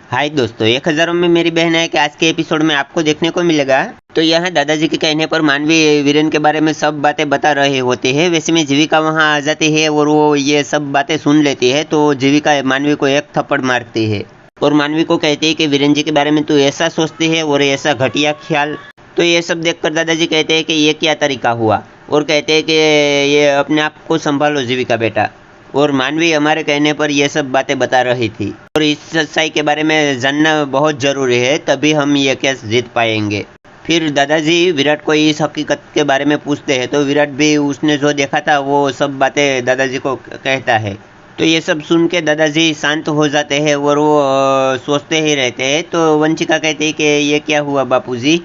हाय दोस्तों, एक हज़ारों में मेरी बहन है कि आज के एपिसोड में आपको देखने को मिलेगा। तो यहाँ दादाजी के कहने पर मानवी वीरेन के बारे में सब बातें बता रहे होते हैं। वैसे में जीविका वहाँ आ जाती है और वो ये सब बातें सुन लेती है। तो जीविका मानवी को एक थप्पड़ मारती है और मानवी को कहती है कि वीरेन जी के बारे में तू ऐसा सोचती है और ऐसा घटिया ख्याल। तो ये सब देखकर दादाजी कहते हैं कि ये क्या तरीका हुआ, और कहते हैं कि ये अपने आप को संभालो जीविका बेटा। और मानवी हमारे कहने पर यह सब बातें बता रही थी और इस सच्चाई के बारे में जानना बहुत ज़रूरी है, तभी हम ये केस जीत पाएंगे। फिर दादाजी विराट को इस हकीकत के बारे में पूछते हैं। तो विराट भी उसने जो देखा था वो सब बातें दादाजी को कहता है। तो ये सब सुन के दादाजी शांत हो जाते हैं और वो सोचते ही रहते हैं। तो वंशिका कहती है कि ये क्या हुआ बापूजी,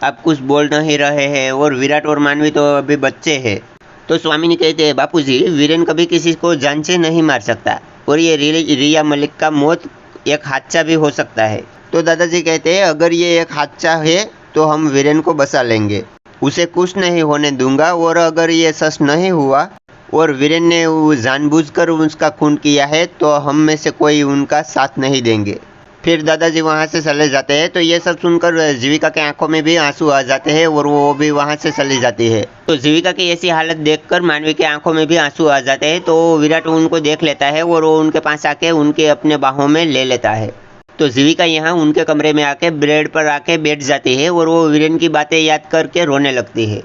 आप कुछ बोल नहीं रहे हैं और विराट और मानवी तो अभी बच्चे हैं। तो स्वामिनी कहते हैं बापूजी, वीरेन कभी किसी को जान से नहीं मार सकता और ये रिया मलिक का मौत एक हादसा भी हो सकता है। तो दादाजी कहते हैं अगर ये एक हादसा है तो हम वीरेन को बचा लेंगे, उसे कुछ नहीं होने दूंगा। और अगर ये सच नहीं हुआ और वीरेन ने जानबूझकर उसका खून किया है तो हम में से कोई उनका साथ नहीं देंगे। फिर दादाजी वहाँ से चले जाते हैं। तो ये सब सुनकर जीविका के आंखों में भी आंसू आ जाते हैं और वो भी वहाँ से चली जाती है। तो जीविका की ऐसी हालत देखकर मानवी के आंखों में भी आंसू आ जाते हैं। तो विराट उनको देख लेता है और वो उनके पास आके उनके अपने बाहों में ले लेता है। तो जीविका यहाँ उनके कमरे में आके बेड पर आके बैठ जाती है और वो वीरेन की बातें याद करके रोने लगती है।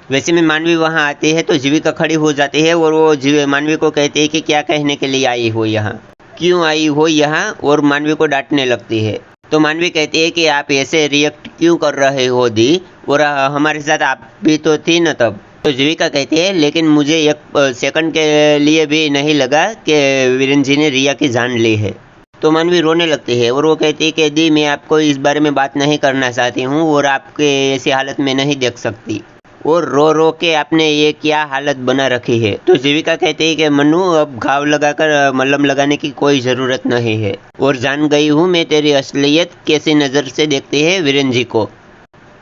वैसे में मानवी वहाँ आती है तो जीविका खड़ी हो जाती है और वो मानवी को कहती है कि क्या कहने के लिए आई हो यहाँ, क्यों आई हो यहाँ, और मानवी को डांटने लगती है। तो मानवी कहती है कि आप ऐसे रिएक्ट क्यों कर रहे हो दी, और हमारे साथ आप भी तो थी न तब। तो जीविका कहती है लेकिन मुझे एक सेकंड के लिए भी नहीं लगा कि वीरेन जी ने रिया की जान ली है। तो मानवी रोने लगती है और वो कहती है कि दी मैं आपको इस बारे में बात नहीं करना चाहती हूँ और आपके ऐसी हालत में नहीं देख सकती, और रो रो के आपने ये क्या हालत बना रखी है। तो जीविका कहती है कि मनु अब घाव लगाकर मलहम लगाने की कोई ज़रूरत नहीं है, और जान गई हूँ मैं तेरी असलियत कैसी नज़र से देखती है वीरेन जी को।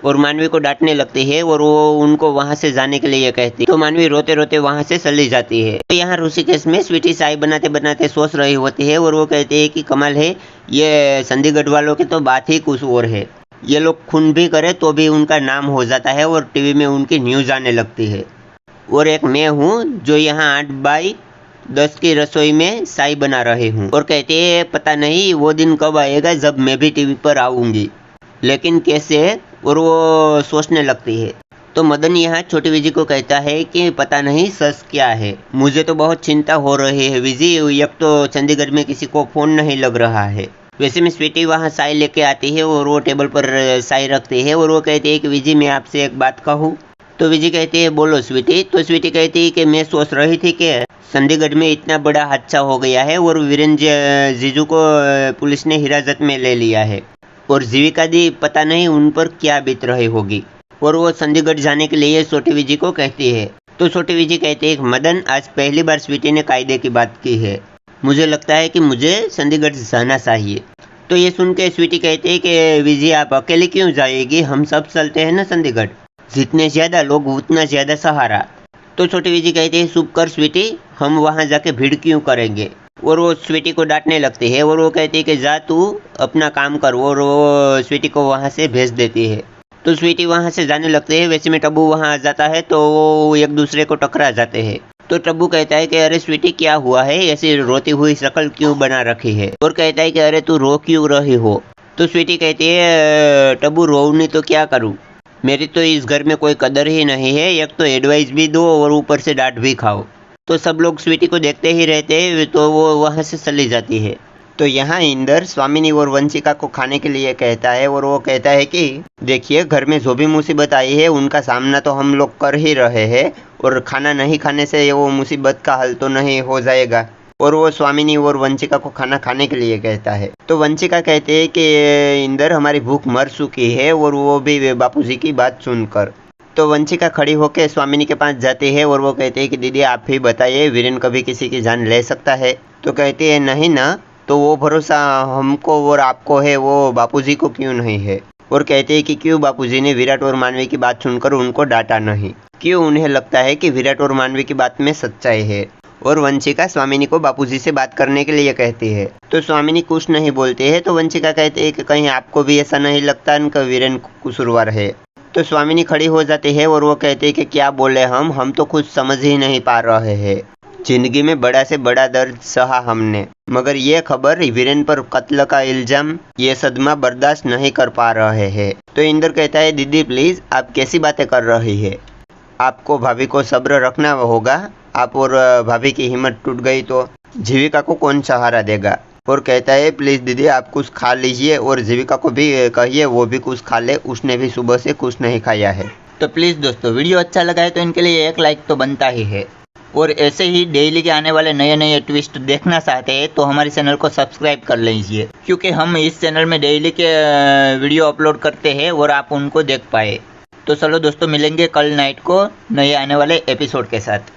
और मानवी को डांटने लगती है और वो उनको वहाँ से जाने के लिए कहती है। तो मानवी रोते रोते वहाँ से चली जाती है। तो यहाँ ऋषिकेश में स्वीटी चाय बनाते बनाते सोच रही होती है और वो कहती है कि कमाल है, ये चंडीगढ़ वालों की तो बात ही कुछ और है। ये लोग खून भी करे तो भी उनका नाम हो जाता है और टीवी में उनकी न्यूज़ आने लगती है। और एक मैं हूँ जो यहाँ 8x10 की रसोई में चाय बना रही हूँ, और कहते हैं पता नहीं वो दिन कब आएगा जब मैं भी टीवी पर आऊँगी, लेकिन कैसे, और वो सोचने लगती है। तो मदन यहाँ छोटी विजी को कहता है कि पता नहीं सच क्या है, मुझे तो बहुत चिंता हो रही है विजी, एक तो चंडीगढ़ में किसी को फ़ोन नहीं लग रहा है। वैसे में स्वीटी वहाँ चाय लेके आती है और वो टेबल पर चाय रखती है और वो कहती है कि विजी मैं आपसे एक बात कहूँ। तो विजी कहती है बोलो स्वीटी। तो स्वीटी कहती है कि मैं सोच रही थी कि चंडीगढ़ में इतना बड़ा हादसा हो गया है और वीरेन जीजू को पुलिस ने हिरासत में ले लिया है, और जीविका दी पता नहीं उन पर क्या बीत रही होगी, और वो चंडीगढ़ जाने के लिए छोटी विजी को कहती है। तो छोटी विजी कहती है मदन आज पहली बार स्वीटी ने कायदे की बात की है, मुझे लगता है कि मुझे चंडीगढ़ जाना चाहिए। तो ये सुन के स्वीटी कहती है कि विजी आप अकेले क्यों जाएगी, हम सब चलते हैं ना चंडीगढ़, जितने ज़्यादा लोग उतना ज़्यादा सहारा। तो छोटी विजी कहती है चुप कर स्वीटी, हम वहाँ जाके भीड़ क्यों करेंगे, और वो स्वीटी को डांटने लगती है और वो कहती है कि जा तू अपना काम कर, और वो स्वीटी को वहाँ से भेज देती है। तो स्वीटी वहाँ से जाने लगती है। वैसे में टब्बू वहाँ आ जाता है तो वो एक दूसरे को टकरा जाते हैं। तो टब्बू कहता है कि अरे स्वीटी क्या हुआ है, ऐसी रोती हुई शक्ल क्यों बना रखी है, और कहता है कि अरे तू रो क्यों रही हो। तो स्वीटी कहती है टब्बू रो नहीं तो क्या करूं, मेरी तो इस घर में कोई कदर ही नहीं है, एक तो एडवाइस भी दो और ऊपर से डांट भी खाओ। तो सब लोग स्वीटी को देखते ही रहते हैं तो वो वहाँ से चली जाती है। तो यहाँ इंदर स्वामिनी और वंशिका को खाने के लिए कहता है और वो कहता है कि देखिए घर में जो भी मुसीबत आई है उनका सामना तो हम लोग कर ही रहे हैं, और खाना नहीं खाने से वो मुसीबत का हल तो नहीं हो जाएगा। और वो स्वामिनी और वंशिका को खाना खाने के लिए कहता है। तो वंशिका कहते हैं कि इंदर हमारी भूख मर चुकी है, और वो भी बापूजी की बात सुनकर। तो वंशिका खड़ी होकर स्वामिनी के पास जाती है और वो कहते हैं कि दीदी आप ही बताइए वीरेन कभी किसी की जान ले सकता है। तो कहती है नहीं ना, तो वो भरोसा हमको और आपको है, वो बापूजी को क्यों नहीं है। और कहते हैं कि क्यों बापूजी ने विराट और मानवी की बात सुनकर उनको डांटा नहीं, क्यों उन्हें लगता है कि विराट और मानवी की बात में सच्चाई है। और वंशिका स्वामिनी को बापूजी से बात करने के लिए कहती है। तो स्वामिनी कुछ नहीं बोलते हैं। तो वंशिका कहते हैं कि कहीं आपको भी ऐसा नहीं लगता कि वीरेन कसूरवार है। तो स्वामिनी खड़ी हो जाती है और वो कहते हैं कि क्या बोले हम तो कुछ समझ ही नहीं पा रहे हैं। जिंदगी में बड़ा से बड़ा दर्द सहा हमने, मगर ये खबर वीरेन पर कत्ल का इल्जाम, ये सदमा बर्दाश्त नहीं कर पा रहे हैं। तो इंदर कहता है दीदी प्लीज आप कैसी बातें कर रही है, आपको भाभी को सब्र रखना होगा। आप और भाभी की हिम्मत टूट गई तो जीविका को कौन सहारा देगा। और कहता है प्लीज दीदी आप कुछ खा लीजिए और जीविका को भी कहिए वो भी कुछ खा ले, उसने भी सुबह से कुछ नहीं खाया है। तो प्लीज़ दोस्तों वीडियो अच्छा लगा है तो इनके लिए एक लाइक तो बनता ही है। और ऐसे ही डेली के आने वाले नए नए ट्विस्ट देखना चाहते हैं तो हमारे चैनल को सब्सक्राइब कर लीजिए, क्योंकि हम इस चैनल में डेली के वीडियो अपलोड करते हैं और आप उनको देख पाए। तो चलो दोस्तों मिलेंगे कल नाइट को नए आने वाले एपिसोड के साथ।